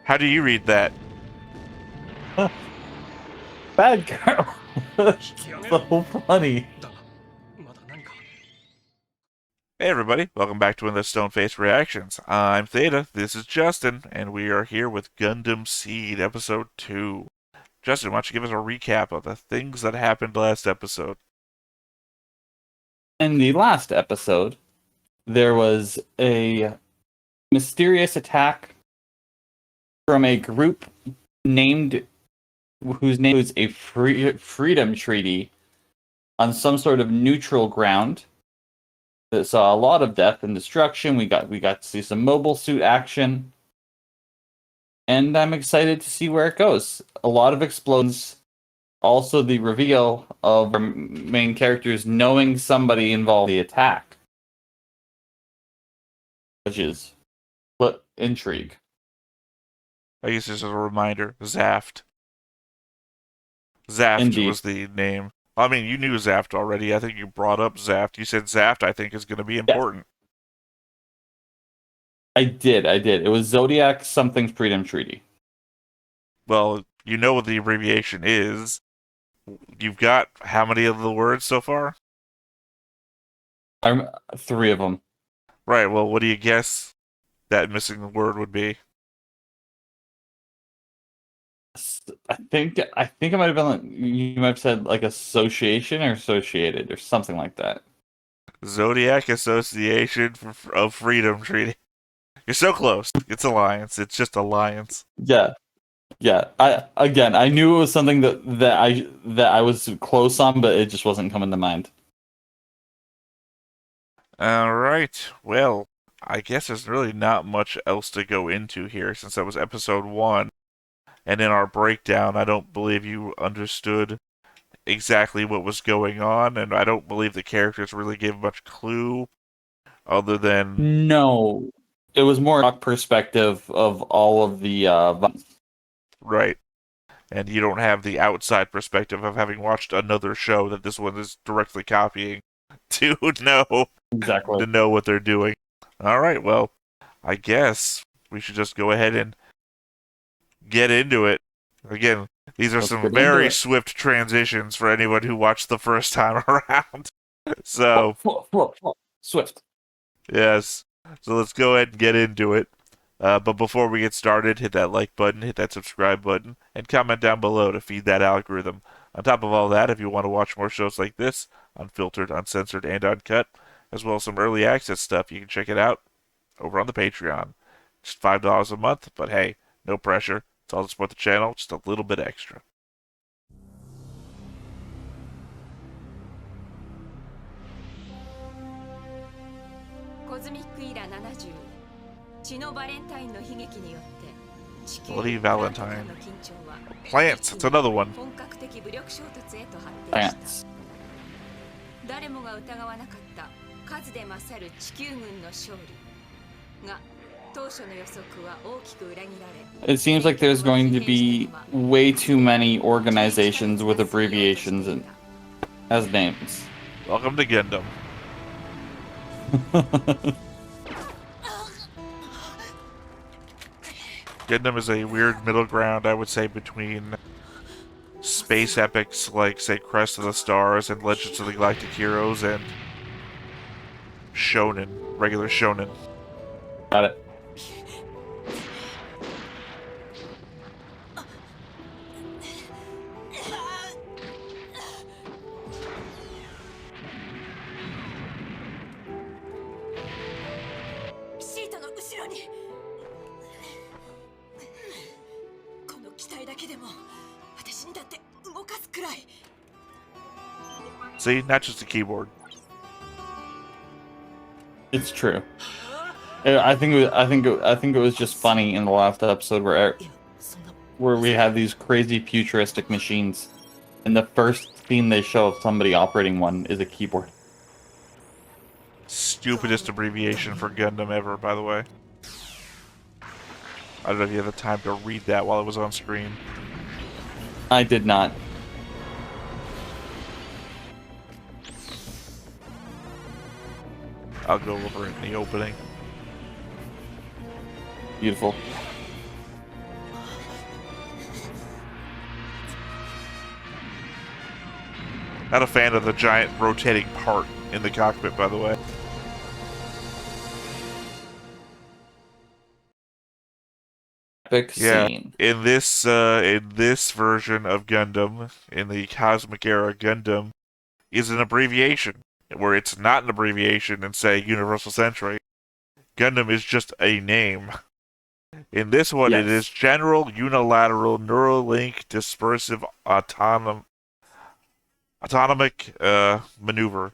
How do you read that? Bad girl. So funny. Hey everybody, welcome back to another Stone-Faced Reactions. I'm Theta, this is Justin, and we are here with Gundam Seed, Episode 2. Justin, why don't you give us a recap of the things that happened last episode? In the last episode, there was a mysterious attack from a group whose name is a freedom treaty on some sort of neutral ground. That saw a lot of death and destruction. We got to see some mobile suit action, and I'm excited to see where it goes. A lot of explosions. Also, the reveal of our main characters knowing somebody involved in the attack, which is intrigue. I guess just as a reminder, zaft. Zaft Indeed. was the name. I mean, you knew zaft already. I think you brought up zaft. You said zaft, I think, is going to be important. I did. It was Zodiac something Freedom Treaty. Well, you know what the abbreviation is. You've got how many of the words so far? 3 of them. Right, well, what do you guess that missing word would be? I think it might have been you might have said like association or associated or something like that. Zodiac Association of Freedom Treaty. You're so close. It's alliance. It's just alliance. Yeah. I knew it was something that I was close on, but it just wasn't coming to mind. All right. Well, I guess there's really not much else to go into here since that was episode 1. And in our breakdown, I don't believe you understood exactly what was going on, and I don't believe the characters really gave much clue other than... No. It was more a perspective of all of the Right. And you don't have the outside perspective of having watched another show that this one is directly copying to know exactly to know what they're doing. All right, well, I guess we should just go ahead and get into it. Again, these are some very swift transitions for anyone who watched the first time around. So, swift. Yes. So let's go ahead and get into it. But before we get started, hit that like button, hit that subscribe button, and comment down below to feed that algorithm. On top of all that, if you want to watch more shows like this, unfiltered, uncensored, and uncut, as well as some early access stuff, you can check it out over on the Patreon. Just $5 a month, but hey, no pressure. It's all to support the channel, just a little bit extra. Bloody Valentine. Plants, that's another one. Plants. 誰もが疑わなかった数で勝る地球軍の勝利が It seems like there's going to be way too many organizations with abbreviations as names. Welcome to Gundam. Gundam is a weird middle ground, I would say, between space epics like, say, Crest of the Stars and Legends of the Galactic Heroes and shonen, regular shonen. Got it. See, not just a keyboard. It's true. I think it was just funny in the last episode where we had these crazy futuristic machines, and the first scene they show of somebody operating one is a keyboard. Stupidest abbreviation for Gundam ever, by the way. I don't know if you had the time to read that while it was on screen. I did not. I'll go over it in the opening. Beautiful. Not a fan of the giant rotating part in the cockpit, by the way. Epic scene. In this version of Gundam, in the Cosmic Era, Gundam is an abbreviation, where it's not an abbreviation in, say, Universal Century. Gundam is just a name. In this one, Yes. It is General Unilateral Neuralink Dispersive Autonomic Maneuver.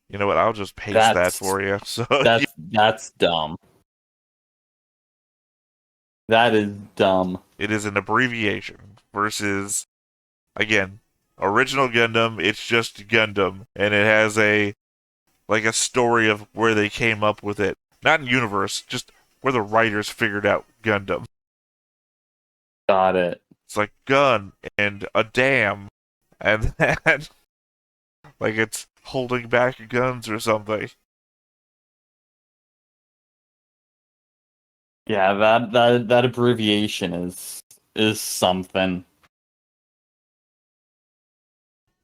You know what? I'll just paste that for you. So That's dumb. That is dumb. it is an abbreviation versus, again, original Gundam. It's just Gundam, and it has a story of where they came up with it. Not in universe, just where the writers figured out Gundam. Got it. It's like gun and a dam, and then like it's holding back guns or something. Yeah, that abbreviation is something.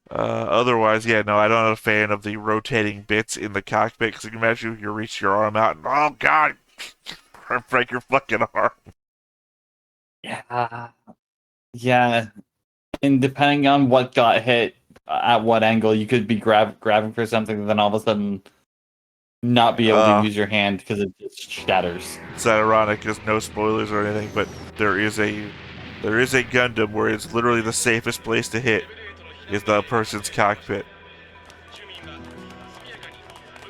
Otherwise, yeah, no, I'm not a fan of the rotating bits in the cockpit, because you can imagine you reach your arm out and, oh god, break your fucking arm. Yeah. Yeah. And depending on what got hit at what angle, you could be grabbing for something and then all of a sudden not be able to use your hand because it just shatters. It's ironic, because no spoilers or anything, but there is a Gundam where it's literally the safest place to hit is the person's cockpit.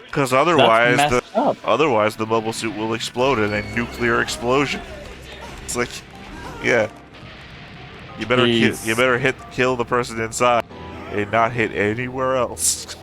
Because otherwise the mobile suit will explode in a nuclear explosion. It's like, yeah, you better kill the person inside and not hit anywhere else.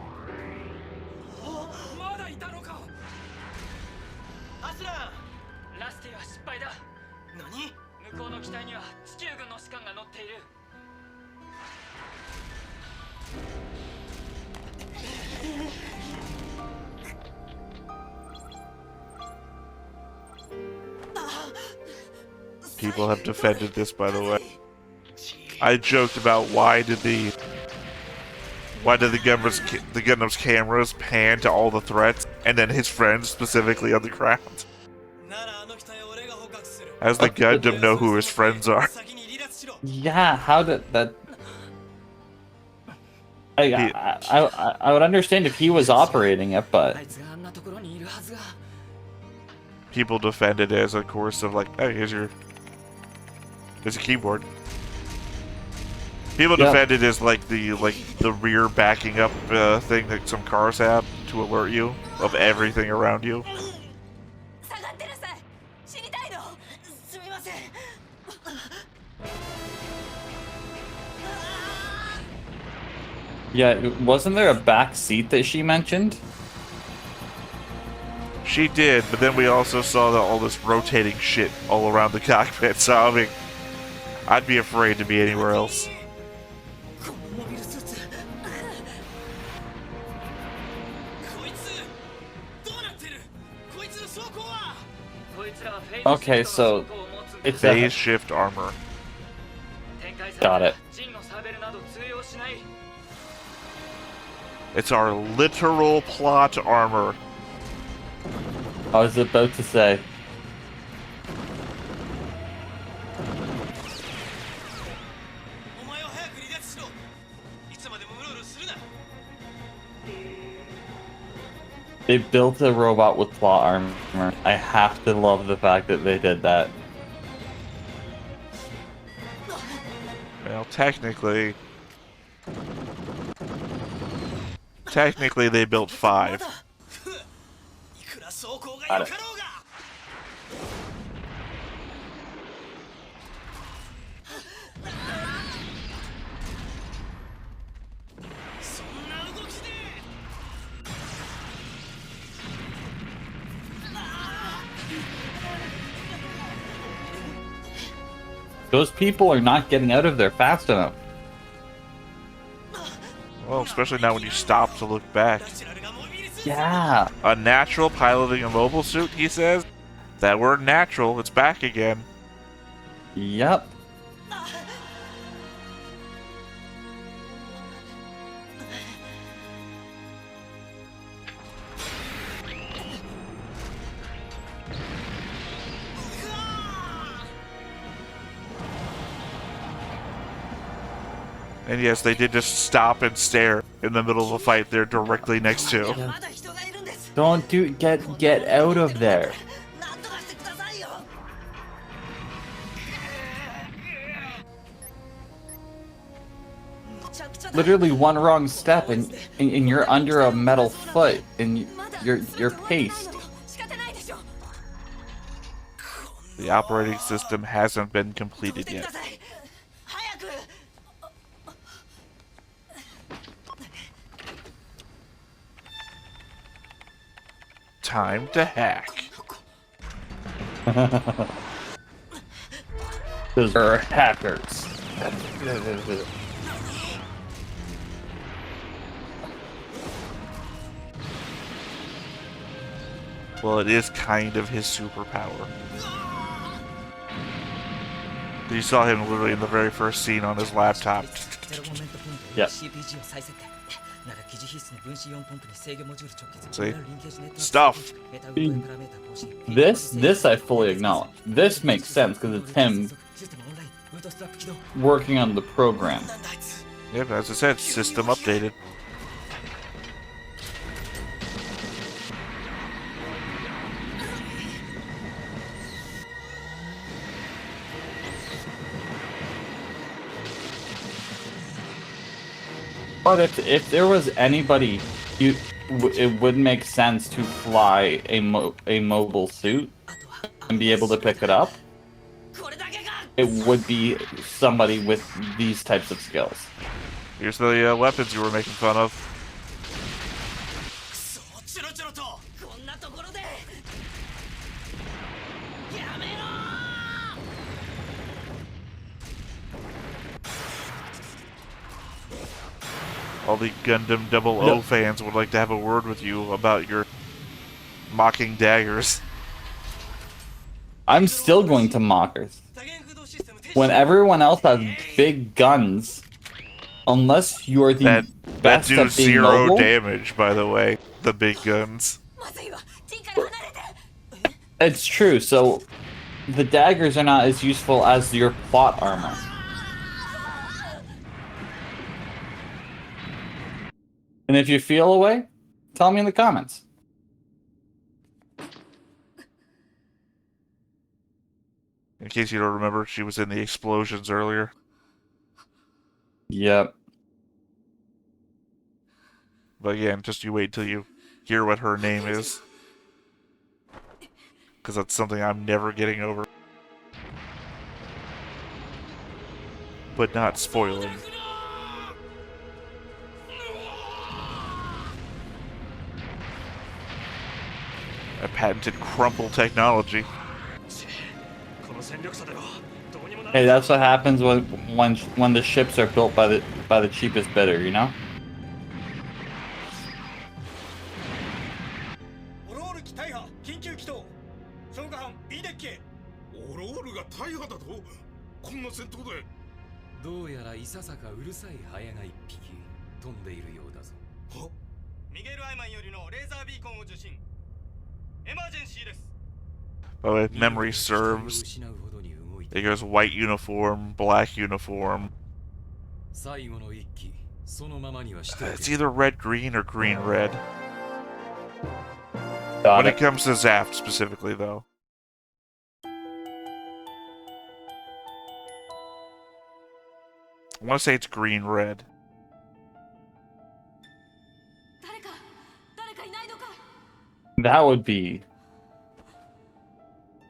People have defended this, by the way. I joked about why did the Gundam's cameras pan to all the threats, and then his friends specifically on the ground. How does the Gundam know who his friends are? Yeah, how did that? I would understand if he was operating it, but people defended it as a course of like, hey, here's a keyboard. People defended it as like the rear backing up thing that some cars have to alert you of everything around you. yeah, wasn't there a back seat that she mentioned? She did, but then we also saw all this rotating shit all around the cockpit, so I mean, I'd be afraid to be anywhere else. Okay, so it's phase shift armor. Got it. It's our literal plot armor. I was about to say. They built a robot with plot armor. I have to love the fact that they did that. Well, technically they built 5. Got it. Those people are not getting out of there fast enough. Well, especially now when you stop to look back. Yeah. A natural piloting a mobile suit, he says? That word natural, it's back again. Yep. And yes, they did just stop and stare in the middle of a fight they're directly next to. Don't get out of there. Literally one wrong step and you're under a metal foot and you're paced. The operating system hasn't been completed yet. Time to hack. Those are hackers. Well, it is kind of his superpower. You saw him literally in the very first scene on his laptop. Yep. See? Stuff! This I fully acknowledge. This makes sense because it's him working on the program. Yep, as I said, system updated. But if there was anybody, it would make sense to fly a mobile suit and be able to pick it up. It would be somebody with these types of skills. Here's the weapons you were making fun of. All the Gundam 00 fans would like to have a word with you about your mocking daggers. I'm still going to mockers. When everyone else has big guns, unless you're the That best do at being zero mobile, damage, by the way. The big guns. it's true. So the daggers are not as useful as your plot armor. And if you feel away, tell me in the comments. In case you don't remember, she was in the explosions earlier. Yep. But again, just you wait till you hear what her name is. Because that's something I'm never getting over. But not spoiling. A patented crumple technology. Hey, that's what happens when the ships are built by the cheapest bidder, you know? But if memory serves, it goes white uniform, black uniform. It's either red-green or green-red. When it comes to zaft specifically, though. I want to say it's green-red. That would be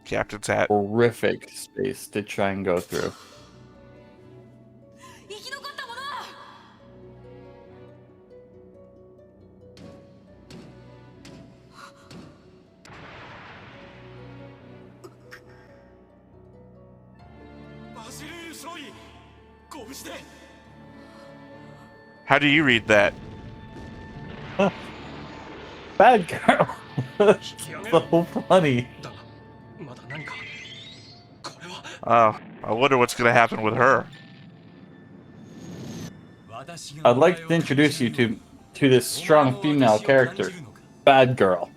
Captain's hat. horrific space to try and go through. How do you read that? Bad girl. So funny. Oh, I wonder what's gonna happen with her. I'd like to introduce you to this strong female character, Bad Girl.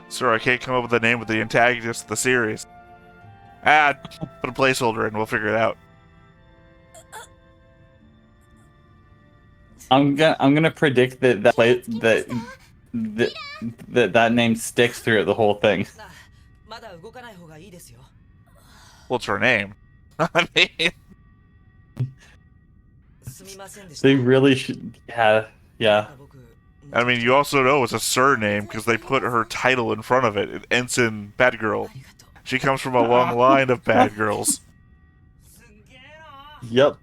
Sir, I can't come up with the name of the antagonist of the series. Put a placeholder in, we'll figure it out. I'm gonna predict that name sticks throughout the whole thing. What's her name? I mean, They really should. Yeah. I mean, you also know it's a surname because they put her title in front of it. Ensign Bad Girl. She comes from a long line of bad girls. Yep.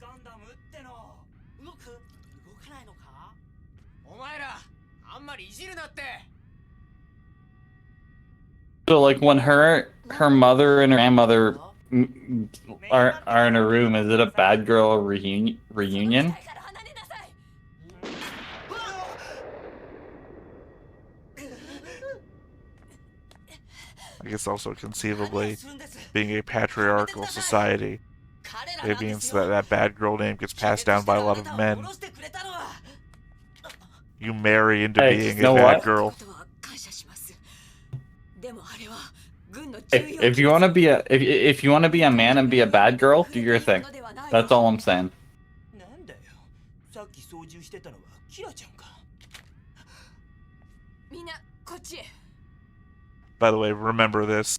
So like when her mother and her grandmother are in a room, is it a Bad Girl reunion? I guess also conceivably, being a patriarchal society, it means that that bad girl name gets passed down by a lot of men. You marry into being a bad girl. If you want to be a man and be a bad girl, do your thing. That's all I'm saying. By the way, remember this.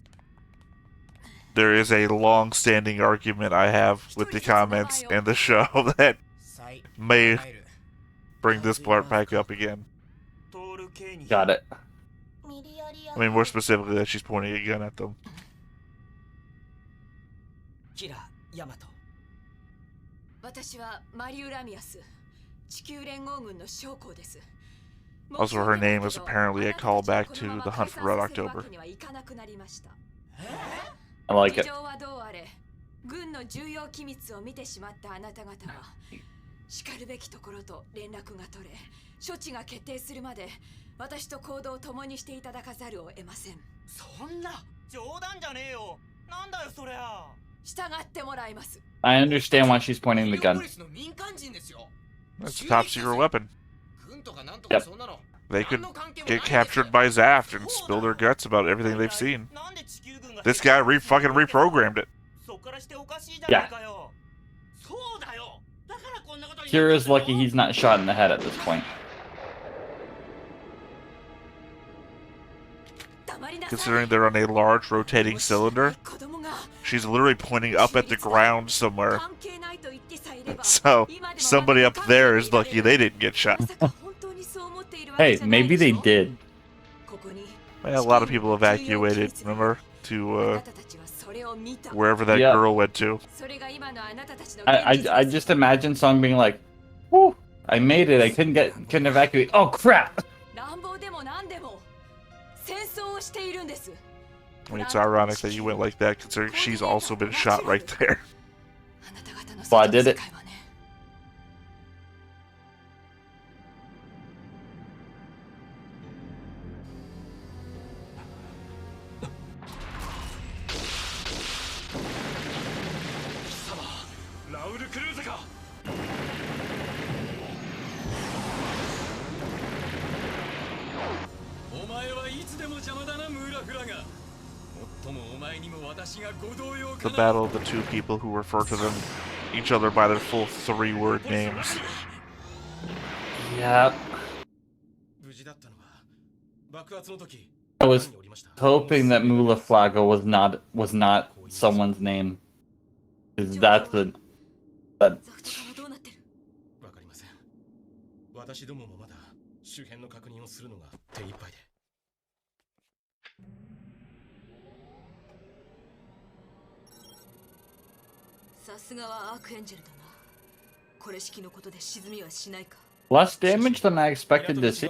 There is a long-standing argument I have with the comments and the show that may bring this part back up again. Got it. I mean, more specifically, that she's pointing a gun at them. Yamato. Also, her name is apparently a callback to the Hunt for Red October. I like it. 軍の重要機密を見てしまったあなた方はしかるべきところと連絡が取れ処置が決定するまで私と行動を共にしていただかざるを得ません。そんな冗談じゃねえよ。なんだよそりゃ。従ってもらいます。I understand why she's pointing the gun. That's a top secret weapon. Yep. They could get captured by Zaft and spill their guts about everything they've seen. This guy fucking reprogrammed it. Yeah. Kira's lucky he's not shot in the head at this point. Considering they're on a large rotating cylinder, she's literally pointing up at the ground somewhere. So, somebody up there is lucky they didn't get shot. Hey, maybe they did. A lot of people evacuated, remember? To, wherever that girl went to. I just imagine Song being like, "Whew, I made it. I couldn't evacuate. Oh crap!" I mean, it's ironic that you went like that, considering she's also been shot right there. Well, I did it. The battle of the two people who refer to each other by their full 3-word names. Yeah. I was hoping that Mula Flago was not someone's name. Because that's that. さすがはアークエンジェルだな。これ式のことで沈みはしないか。Less damage than I expected to see.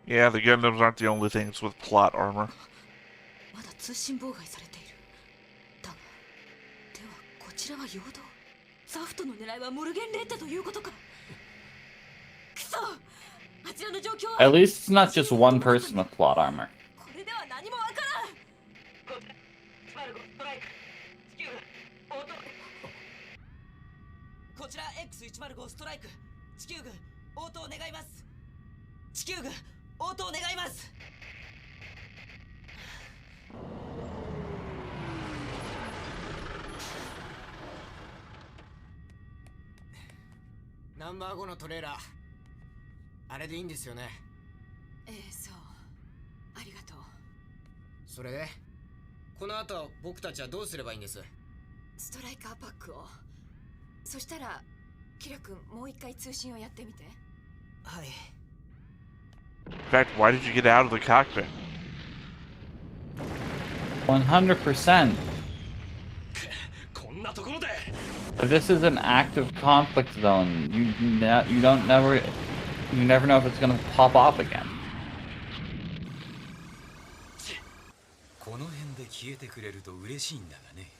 Yeah, the Gundams aren't the only things with plot armor. まだ通信妨害されている。ちらは陽動。ザフトの狙いはモルゲンレータということか。くそ、あちらの状況は。 At least it's not just one person with plot armor. これでは何もわからん。こちら X105 ストライク。地球軍応答願います。地球軍応答願います。ナンバー5のトレーラー、あれでいいんですよね。ええ、そう。ありがとう。それでこの後僕たちはどうすればいいんです？ストライカーパックを。そしたらキラ君もう一回通信をやってみて。はい。 In fact, why did you get out of the cockpit? 100%. こんなところで If this is an active conflict zone, you never know if it's gonna pop off again. この辺で消えてくれると嬉しいんだがね。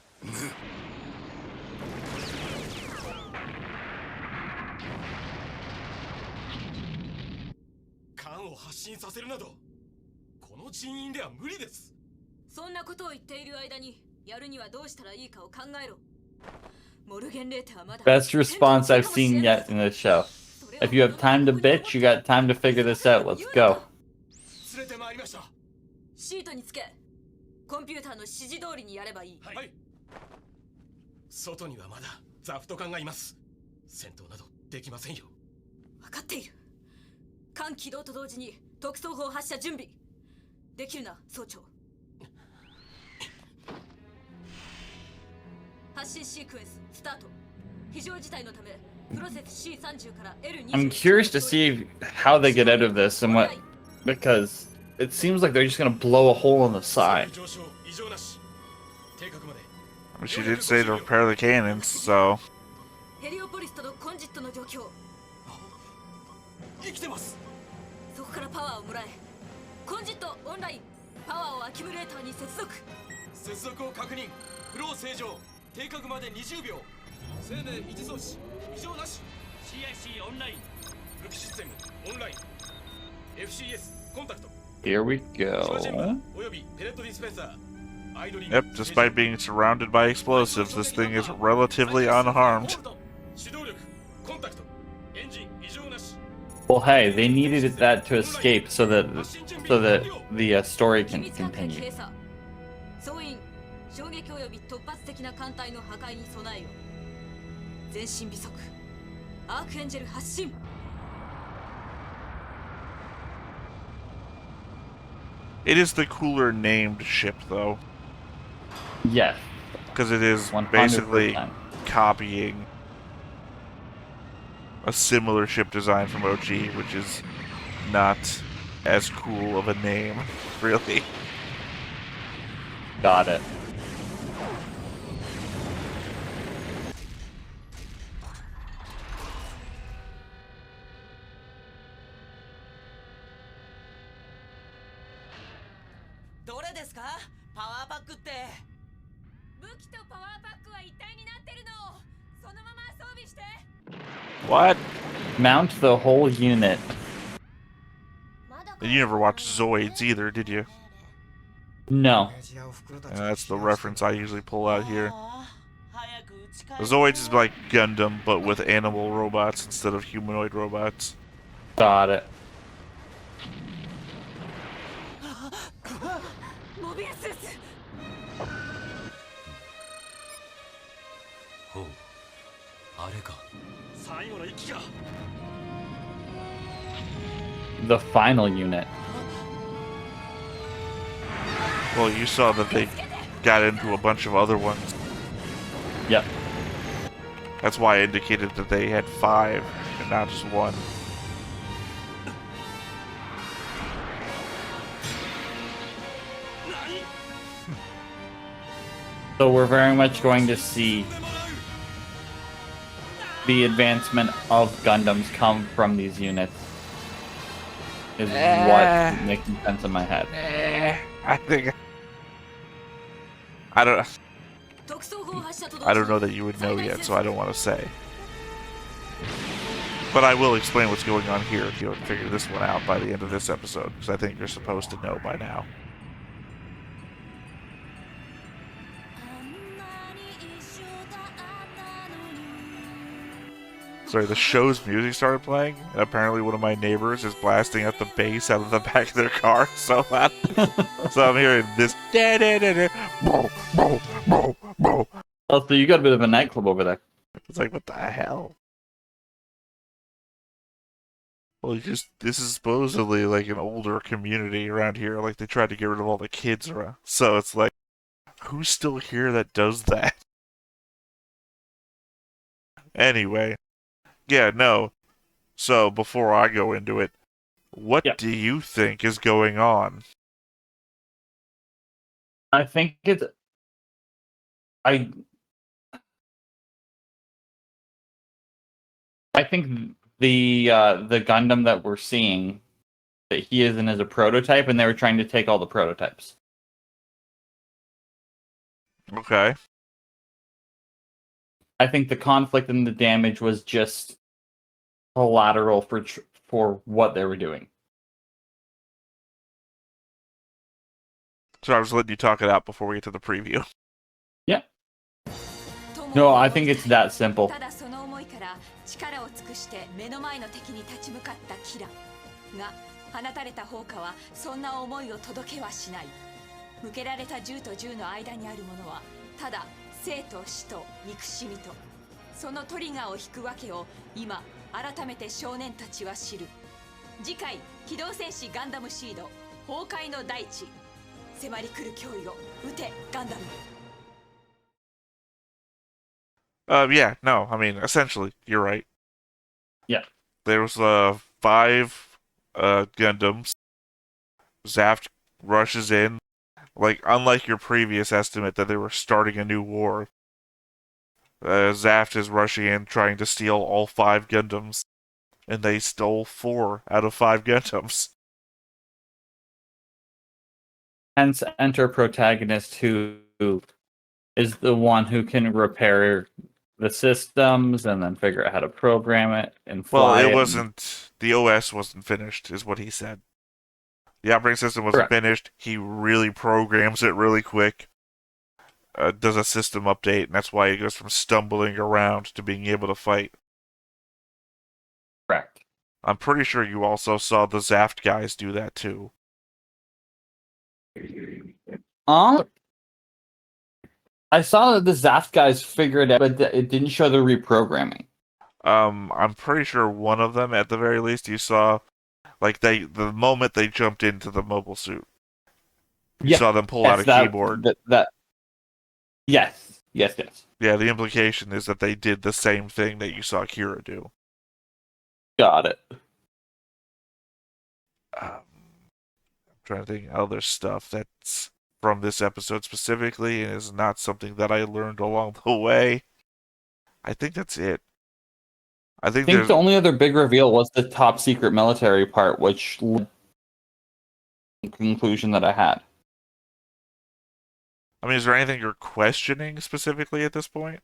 艦を発進させるなどこの人員では無理です。そんなことを言っている間にやるにはどうしたらいいかを考えろ。モルゲンレータはまだ Best response I've seen yet in this show. If you have time to bitch, you got time to figure this out. Let's go. 連れてまいりました。シートにつけ。コンピューターの指示通りにやればいい。はい。外にはまだザフト艦がいます。戦闘などできませんよ。分かっている。艦起動と同時に特装砲発射準備できるな、総長。発進シークエンススタート。非常事態のためプロセス C30 から L20。 I'm curious to see how they get out of this and what, because it seems like they're just gonna blow a hole in the side. I mean, she did say to repair the cannons, so. ヘリオポリスとのコンジットの状況。生きてます。そこからパワーをもらえ。コンジットオンライン。パワーをアキュムレーターに接続。接続を確認。フロー正常。定格まで20秒。生命維持装置異常なし。 CIC オンライン。武器システムオンライン。 FCS コンタクト。 Here we go. およびペレットディスペンサー。 Yep, despite being surrounded by explosives, this thing is relatively unharmed. Well, hey, they needed that to escape so that the story can continue. 総員、衝撃および突発的な艦隊の破壊に備えよ。前進微速。アークエンジェル発進。It is the cooler named ship, though. Yes. Because it is 100%. basically copying a similar ship design from OG, which is not as cool of a name, really. Got it. What? Mount the whole unit. And you never watched Zoids either, did you? No. That's the reference I usually pull out here. Zoids is like Gundam, but with animal robots instead of humanoid robots. Got it. The final unit. Well, you saw that they got into a bunch of other ones. Yep. That's why I indicated that they had 5 and not just 1. So we're very much going to see the advancement of Gundams come from these units. Is what's making sense in my head. I think... I don't know. I don't know that you would know yet, so I don't want to say. But I will explain what's going on here if you don't figure this one out by the end of this episode, because I think you're supposed to know by now. Sorry, the show's music started playing, and apparently one of my neighbors is blasting out the bass out of the back of their car so loud. So I'm hearing this. Oh, so you got a bit of a nightclub over there. It's like, what the hell? Well, this is supposedly like an older community around here. Like, they tried to get rid of all the kids around. So it's like, who's still here that does that? Anyway. Yeah, no. So, before I go into it, what do you think is going on? I think it's... I think the Gundam that we're seeing, that he is in as a prototype, and they were trying to take all the prototypes. Okay. I think the conflict and the damage was just collateral for what they were doing. So I was letting you talk it out before we get to the preview. Yeah. No, I think it's that simple. 力を尽くして目の前の敵に立ち向かったキラが放たれた砲火はそんな思いを届けはしない。向けられた銃と銃の間にあるものはただ生と死と憎しみと、そのトリガーを引くわけを今改めて少年たちは知る。次回機動戦士ガンダムシード崩壊の大地、迫り来る脅威を撃てガンダム。Yeah, no, I mean, essentially, you're right. Yeah. There was 5 Gundams. Zaft rushes in. Like, unlike your previous estimate that they were starting a new war, Zaft is rushing in trying to steal all 5 Gundams. And they stole 4 out of 5 Gundams. Hence, enter protagonist who is the one who can repair the systems and then figure out how to program it and fly. Well, it wasn't. The OS wasn't finished, is what he said. The operating system wasn't finished. He really programs it really quick. Does a system update, and that's why he goes from stumbling around to being able to fight. Correct. I'm pretty sure you also saw the Zaft guys do that too. I saw that the Zaft guys figured it out, but it didn't show the reprogramming. I'm pretty sure one of them, at the very least, you saw, like, the moment they jumped into the mobile suit. You saw them pull out a keyboard. Yes. Yeah, the implication is that they did the same thing that you saw Kira do. Got it. I'm trying to think of other stuff that's from this episode specifically and is not something that I learned along the way. I think that's it. I think the only other big reveal was the top secret military part, which led to the conclusion that I had. I mean, is there anything you're questioning specifically at this point?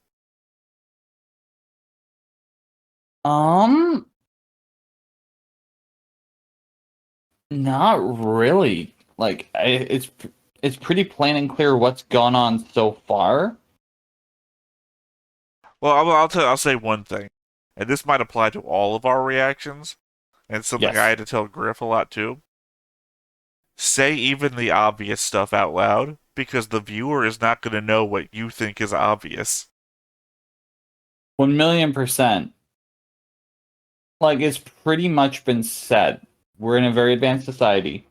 Not really. Like, it's pretty plain and clear what's gone on so far. Well, I'll say one thing, and this might apply to all of our reactions, and it's something I had to tell Griff a lot too. Say even the obvious stuff out loud, because the viewer is not going to know what you think is obvious. 1,000,000%. Like, it's pretty much been said. We're in a very advanced society.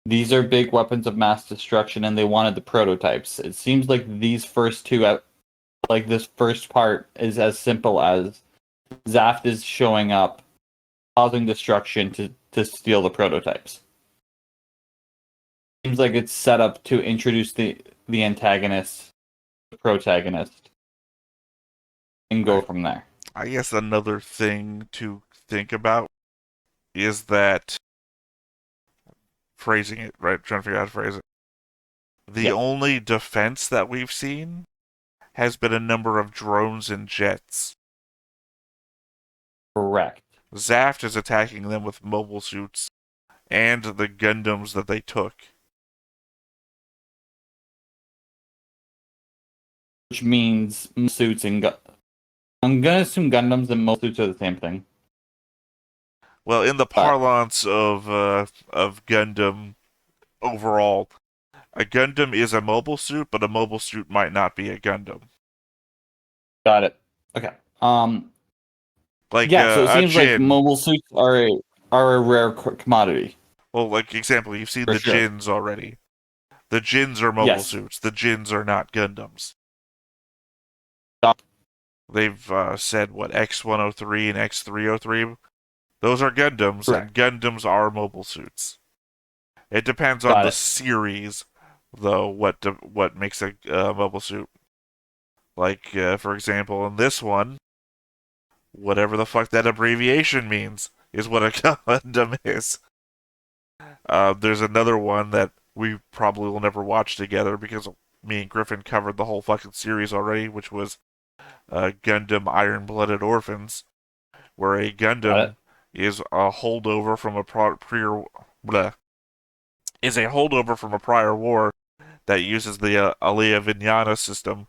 These are big weapons of mass destruction, and they wanted the prototypes. It seems like these first two, like this first part, is as simple as Zaft is showing up, causing destruction to steal the prototypes. Seems like it's set up to introduce the antagonist, the protagonist, and go from there. I guess another thing to think about is that, phrasing it, right? Trying to figure out how to phrase it. The Yep. only defense that we've seen has been a number of drones and jets. Correct. Zaft is attacking them with mobile suits and the Gundams that they took. Which means suits and I'm gonna assume Gundams and mobile suits are the same thing. Well, in the parlance of Gundam overall, a Gundam is a mobile suit, but a mobile suit might not be a Gundam. Got it. Okay. Like Yeah, so it a seems like Jin. mobile suits are a rare commodity. Well, like example, you've seen For the sure. Jins already. The Jins are mobile Yes. suits. The Jins are not Gundams. Stop. They've said what X103 and X303. Those are Gundams, Correct. and Gundams are mobile suits. It depends on Got the it. series, though. What makes a mobile suit? Like, for example, in this one, whatever the fuck that abbreviation means is what a Gundam is. There's another one that we probably will never watch together because me and Griffin covered the whole fucking series already, which was Gundam Iron-Blooded Orphans, where a Gundam is a holdover from a prior war that uses the Alea Vignana system,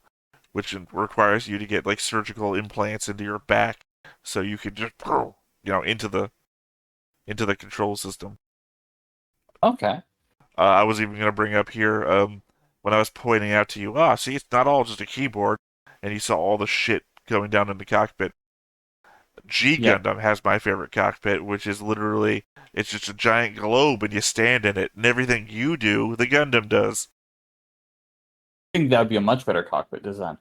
which requires you to get like surgical implants into your back so you can just into the control system. Okay. I was even going to bring up here when I was pointing out to you, see, it's not all just a keyboard, and you saw all the shit going down in the cockpit. G Gundam has my favorite cockpit, which is literally, it's just a giant globe and you stand in it, and everything you do, the Gundam does. I think that would be a much better cockpit design.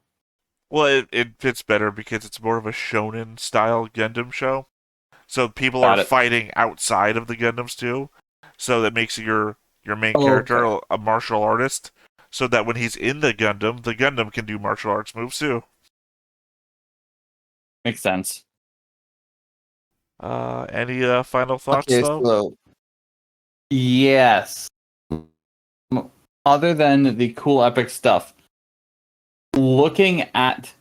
Well, it fits better because it's more of a shonen style Gundam show. So people Got are it. fighting outside of the Gundams too. So that makes your main character a martial artist. So that when he's in the Gundam can do martial arts moves too. Makes sense. Any final thoughts though? So yes. Other than the cool epic stuff, looking at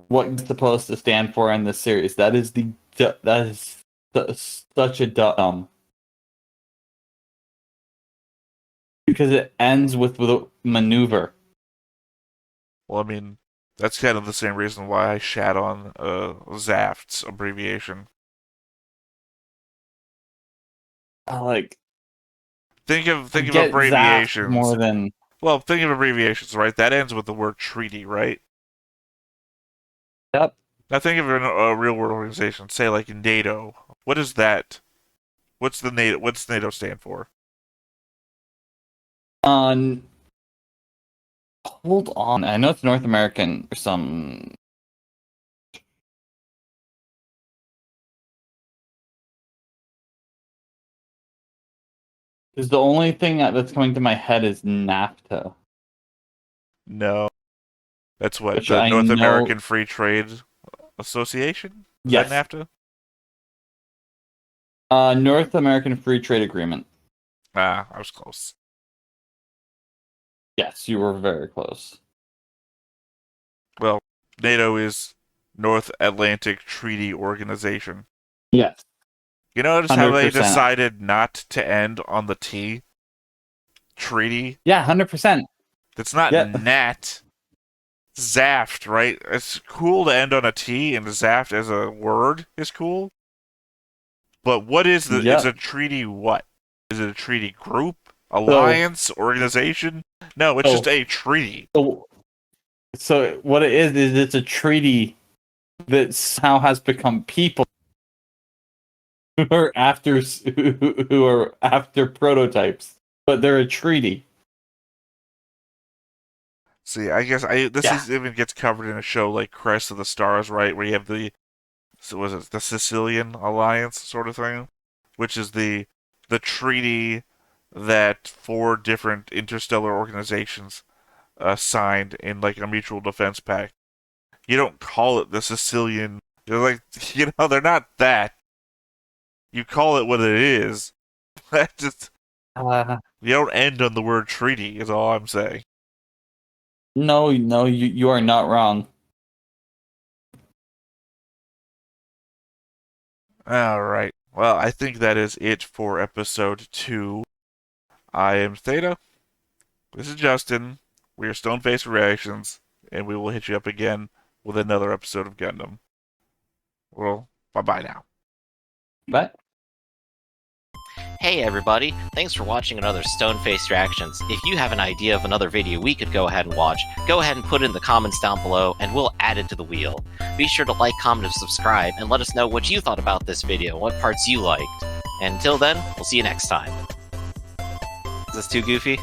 what it's supposed to stand for in this series, that is such a dumb, because it ends with a maneuver. Well, I mean, that's kind of the same reason why I shat on zaft's abbreviation. Like, think of get abbreviations zapped more than. Well, think of abbreviations, right? That ends with the word treaty, right? Yep. Now think of a real world organization, say like NATO. What is that? What's NATO stand for? Hold on. I know it's North American or some. Because the only thing that's coming to my head is NAFTA. No. That's what, Which the I North know- American Free Trade Association? Is Yes. that NAFTA? North American Free Trade Agreement. Ah, I was close. Yes, you were very close. Well, NATO is North Atlantic Treaty Organization. Yes. You notice how they 100%. decided not to end on the T? Treaty? Yeah, 100%. That's not Yeah. Nat. Zaft, right? It's cool to end on a T, and Zaft as a word is cool. But what is is a treaty what? Is it a treaty group? Alliance? Organization? No, it's just a treaty. So what it is it's a treaty that somehow has become people who are after prototypes, but they're a treaty. See, I guess even gets covered in a show like Crest of the Stars, right? Where you have the Sicilian Alliance sort of thing, which is the treaty that 4 different interstellar organizations signed in like a mutual defense pact. You don't call it the Sicilian. They're like, they're not that. You call it what it is. That just You don't end on the word treaty, is all I'm saying. No, you are not wrong. Alright. Well, I think that is it for episode 2. I am Theta. This is Justin. We are Stone-Faced Reactions, and we will hit you up again with another episode of Gundam. Well, bye-bye now. But Hey everybody, thanks for watching another Stone-Faced Reactions. If you have an idea of another video we could go ahead and watch, go ahead and put it in the comments down below and we'll add it to the wheel. Be sure to like, comment, and subscribe, and let us know what you thought about this video, what parts you liked. And until then, we'll see you next time. Is this too goofy?